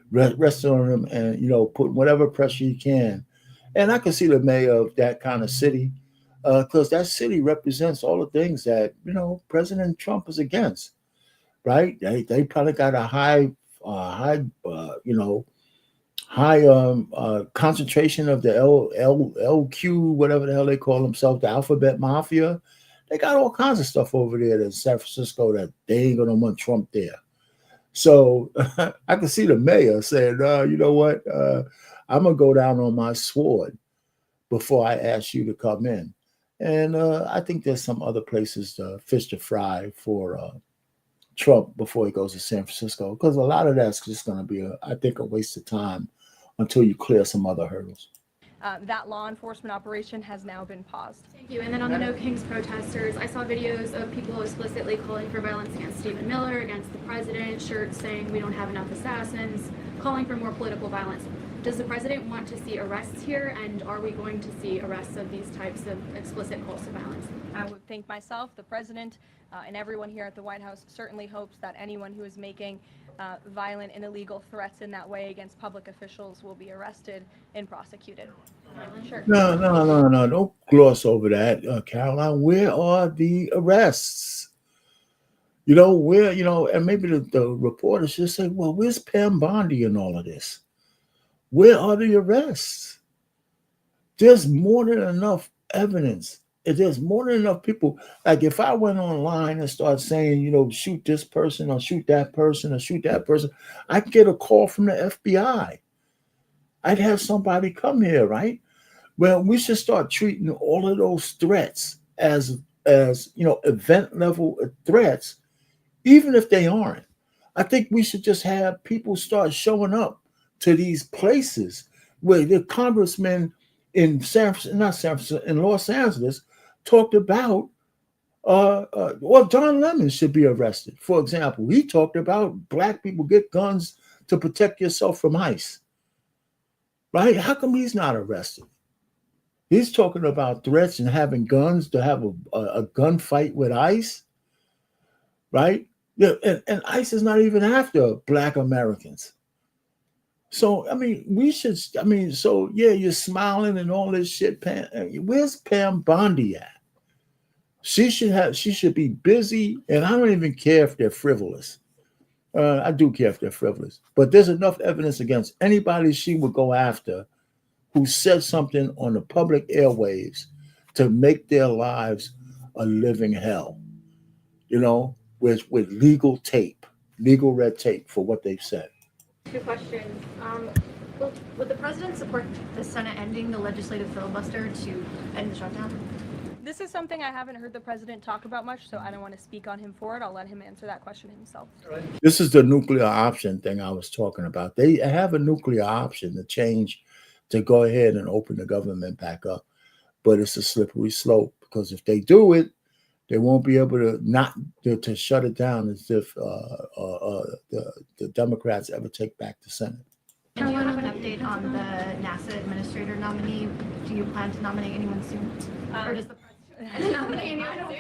resting on him and, put whatever pressure he can. And I can see the mayor of that kind of city because that city represents all the things that, President Trump is against, right? They probably got a high concentration of the LQ, whatever the hell they call themselves, the alphabet mafia. They got all kinds of stuff over there in San Francisco that they ain't gonna want Trump there. So I can see the mayor saying, you know what, I'm gonna go down on my sword before I ask you to come in. And I think there's some other places fish to fry for Trump before he goes to San Francisco, because a lot of that's just going to be, I think, a waste of time until you clear some other hurdles. That law enforcement operation has now been paused. Thank you. And then on the No Kings protesters, I saw videos of people explicitly calling for violence against Stephen Miller, against the president, shirts saying we don't have enough assassins, calling for more political violence. Does the president want to see arrests here, and are we going to see arrests of these types of explicit calls to violence? I would think myself, the president, and everyone here at the White House certainly hopes that anyone who is making violent and illegal threats in that way against public officials will be arrested and prosecuted. Sure. No. Don't gloss over that, Caroline. Where are the arrests? And maybe the reporters should say, well, where's Pam Bondi in all of this? Where are the arrests? There's more than enough evidence. There's more than enough people. Like if I went online and started saying, shoot this person or shoot that person or shoot that person, I could get a call from the FBI. I'd have somebody come here, right? Well, we should start treating all of those threats as event level threats, even if they aren't. I think we should just have people start showing up to these places where the congressmen in in Los Angeles talked about, John Lemon should be arrested. For example, he talked about black people get guns to protect yourself from ICE. Right? How come he's not arrested? He's talking about threats and having guns to have a gunfight with ICE. Right? Yeah, and ICE is not even after black Americans. So, you're smiling and all this shit. Where's Pam Bondi at? She should be busy, and I don't even care if they're frivolous. I do care if they're frivolous, but there's enough evidence against anybody she would go after who said something on the public airwaves to make their lives a living hell, with legal red tape for what they've said. Two questions. Would the president support the Senate ending the legislative filibuster to end the shutdown? This is something I haven't heard the president talk about much, so I don't want to speak on him for it. I'll let him answer that question himself. This is the nuclear option thing I was talking about. They have a nuclear option to go ahead and open the government back up, but it's a slippery slope, because if they do it, they won't be able to shut it down as if the Democrats ever take back the Senate. Do you have an update on the NASA administrator nominee? Do you plan to nominate anyone soon? Or does the president nominate anyone?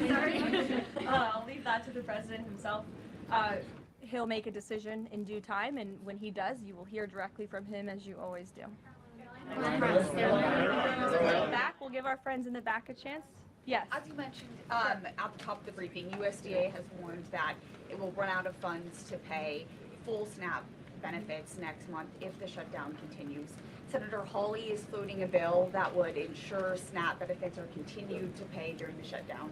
Sorry. I'll leave that to the president himself. He'll make a decision in due time, and when he does, you will hear directly from him, as you always do. We'll give our friends in the back a chance. Yes. As you mentioned at the top of the briefing, USDA has warned that it will run out of funds to pay full SNAP benefits next month if the shutdown continues. Senator Hawley is floating a bill that would ensure SNAP benefits are continued to pay during the shutdown.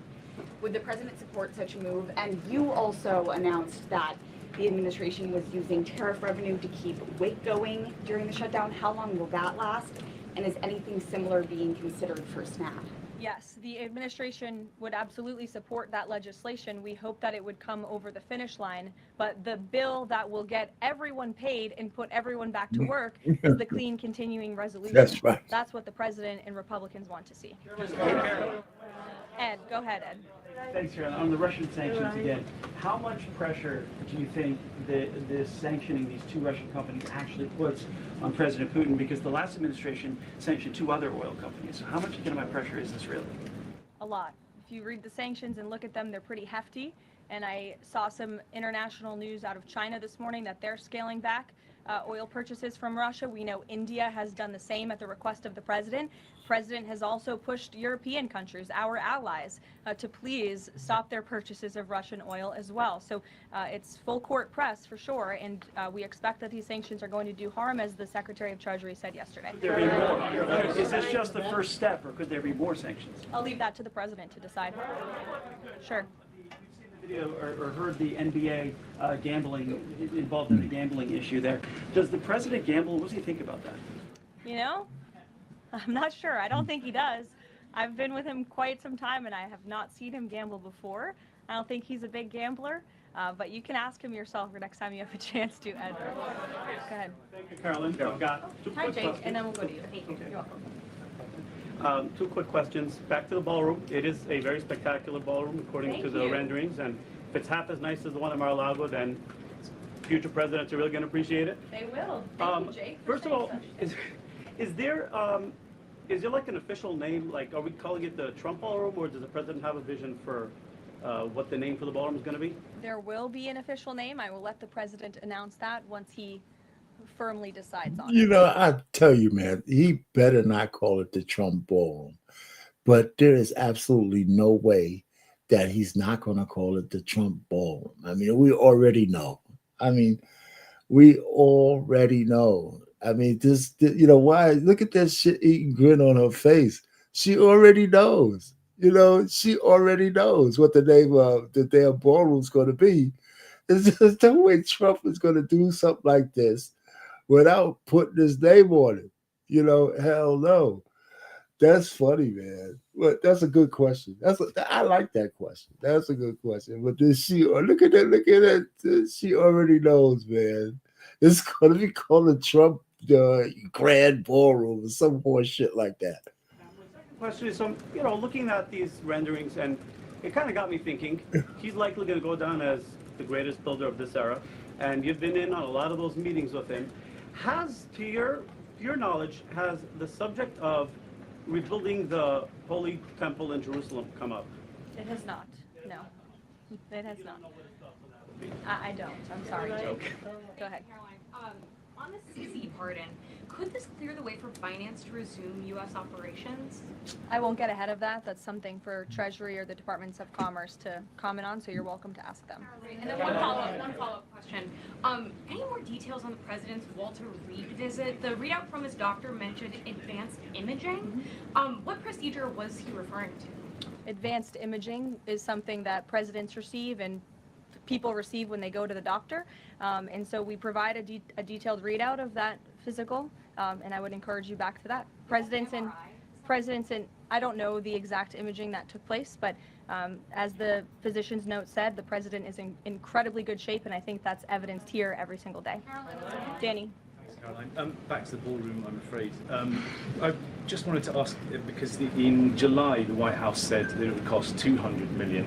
Would the president support such a move? And you also announced that the administration was using tariff revenue to keep WIC going during the shutdown. How long will that last? And is anything similar being considered for SNAP? Yes, the administration would absolutely support that legislation. We hope that it would come over the finish line, but the bill that will get everyone paid and put everyone back to work is the clean continuing resolution. That's right. That's what the president and Republicans want to see. Ed, go ahead, Ed. Thanks, Caroline. On the Russian sanctions again, how much pressure do you think this sanctioning these two Russian companies actually puts on President Putin? Because the last administration sanctioned two other oil companies. So how much economic pressure is this really? A lot. If you read the sanctions and look at them, they're pretty hefty. And I saw some international news out of China this morning that they're scaling back oil purchases from Russia. We know India has done the same at the request of the president. The president has also pushed European countries, our allies, to please stop their purchases of Russian oil as well. So it's full court press for sure, and we expect that these sanctions are going to do harm, as the Secretary of Treasury said yesterday. Could there be more? Is this just the first step, or could there be more sanctions? I'll leave that to the president to decide. Sure. Video or heard the NBA gambling involved in the gambling issue there. Does the president gamble? What does he think about that? You know, I'm not sure. I don't think he does. I've been with him quite some time, and I have not seen him gamble before. I don't think he's a big gambler, but you can ask him yourself the next time you have a chance to, Ed. Go ahead. Thank you, Karoline. I've got two Hi, quick Jake, questions. and then we'll go to you. Thank you. You're welcome. Two quick questions. Back to the ballroom. It is a very spectacular ballroom, according Thank to the you. renderings. And if it's half as nice as the one at Mar-a-Lago, then future presidents are really going to appreciate it. They will. Thank you, Jake. First of all, is there like an official name? Like, are we calling it the Trump Ballroom, or does the president have a vision for what the name for the ballroom is going to be? There will be an official name. I will let the president announce that once he firmly decides on it. You know, I tell you, man, he better not call it the Trump Ballroom. But there is absolutely no way that he's not going to call it the Trump Ballroom. I mean, we already know. We already know. I mean, you know, why? Look at that shit-eating grin on her face. She already knows. You know, she already knows what the name of the damn ballroom's going to be. It's just the way Trump is going to do something like this without putting his name on it. You know, hell no. That's funny, man. But that's a good question. I like that question. That's a good question. But then look at that. She already knows, man. It's going to be called the Trump Grand Ballroom or some more shit like that. Question is, you know, looking at these renderings, and it kind of got me thinking, he's likely going to go down as the greatest builder of this era, and you've been in on a lot of those meetings with him. To your knowledge, has the subject of rebuilding the Holy Temple in Jerusalem come up? It has not. No. It has not. I don't. I'm sorry, Jake. Go ahead. Karoline, on the CC pardon, could this clear the way for finance to resume U.S. operations? I won't get ahead of that. That's something for Treasury or the Departments of Commerce to comment on, so you're welcome to ask them. And then one follow-up question. Any more details on the president's Walter Reed visit? The readout from his doctor mentioned advanced imaging. What procedure was he referring to? Advanced imaging is something that presidents receive and people receive when they go to the doctor. And so we provide a detailed readout of that physical, and I would encourage you back to that. Presidents and I don't know the exact imaging that took place, but as the physician's note said, the president is in incredibly good shape, and I think that's evidenced here every single day. Danny. Karoline. Back to the ballroom, I'm afraid. I just wanted to ask, because in July, the White House said that it would cost $200 million.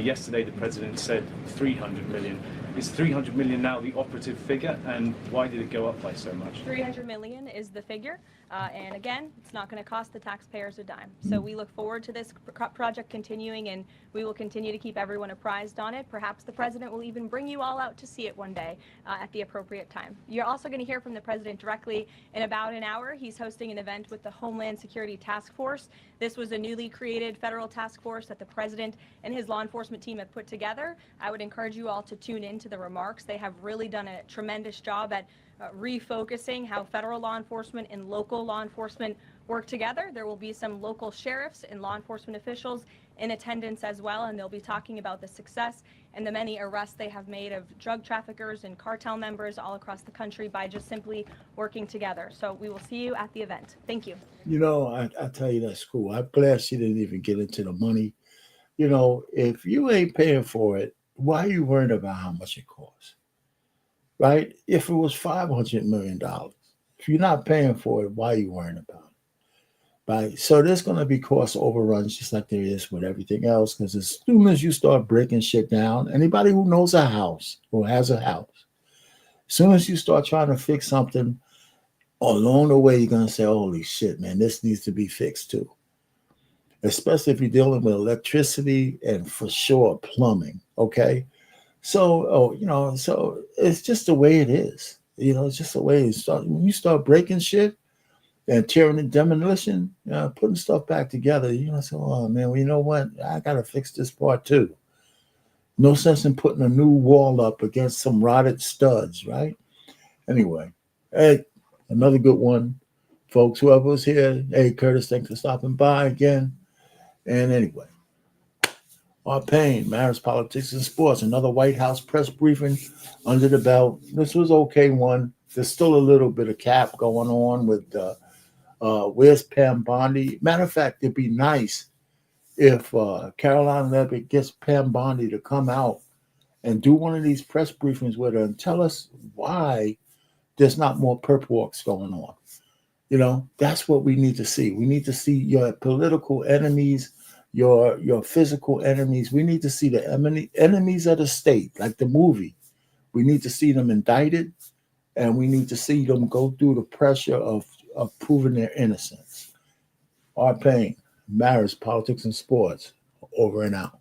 Yesterday, the president said $300 million. Is 300 million now the operative figure, and why did it go up by so much? 300 million is the figure, and again, it's not going to cost the taxpayers a dime. So we look forward to this project continuing, and we will continue to keep everyone apprised on it. Perhaps the president will even bring you all out to see it one day at the appropriate time. You're also going to hear from the president directly in about an hour. He's hosting an event with the Homeland Security Task Force. This was a newly created federal task force that the president and his law enforcement team have put together. I would encourage you all to tune in to the remarks. They have really done a tremendous job at refocusing how federal law enforcement and local law enforcement work together. There will be some local sheriffs and law enforcement officials in attendance as well, and they'll be talking about the success and the many arrests they have made of drug traffickers and cartel members all across the country by just simply working together. So we will see you at the event. Thank you. You know, I tell you, that's cool. I'm glad she didn't even get into the money. You know, if you ain't paying for it, why are you worried about how much it costs? Right? If it was $500 million, if you're not paying for it, why are you worrying about it? Right? So there's going to be cost overruns just like there is with everything else, because as soon as you start breaking shit down, anybody who knows a house, who has a house, as soon as you start trying to fix something, along the way, you're going to say, holy shit, man, this needs to be fixed too. Especially if you're dealing with electricity and for sure plumbing, okay? So, you know, so it's just the way it is. You know, it's just the way it starts. When you start breaking shit and tearing and demolition, putting stuff back together, you know, say, oh man, well, you know what? I gotta fix this part too. No sense in putting a new wall up against some rotted studs, right? Anyway, hey, another good one, folks. Whoever was here, hey, Curtis, thanks for stopping by again. And anyway, our Payne, marriage, politics, and sports. Another White House press briefing under the belt. This was okay one. There's still a little bit of cap going on with where's Pam Bondi. Matter of fact, it'd be nice if Karoline Leavitt gets Pam Bondi to come out and do one of these press briefings with her and tell us why there's not more perp walks going on. You know, that's what we need to see. We need to see your political enemies, your physical enemies. We need to see the enemies of the state, like the movie. We need to see them indicted, and we need to see them go through the pressure of proving their innocence. Our Payne, marriage, politics, and sports. Over and out.